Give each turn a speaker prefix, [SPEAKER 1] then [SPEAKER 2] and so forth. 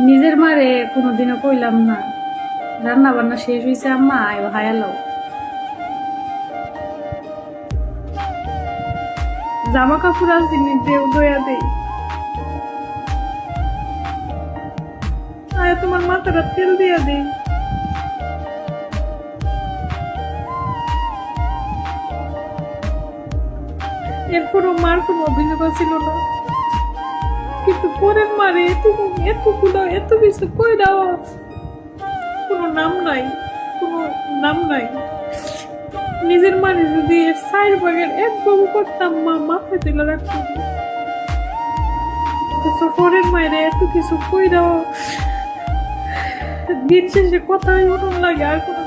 [SPEAKER 1] নিজের মারে কোনোদিনও কইলাম না রান্না বান্না শেষ হয়েছে আম্মা আয়ো হায়ালো জামা কাপড় আসিনি দেও দয়া দেই আয় তোমার মাথাটা তেল দিয়া দেই এরপরও মার কোনো অভিযোগ ছিল না কিন্তু পরের মারে এতগুলো এত কিছু কই দাও কোনো নাম নাই কোনো নাম নাই নিজের মানে যদি সাইড ভাগের এক বাবু করতাম মা মাথায় তুলে রাখতো পরের মায়ের এত কিছু কই দাও দিন শেষে কথাই উঠুন লাগে আর কোনো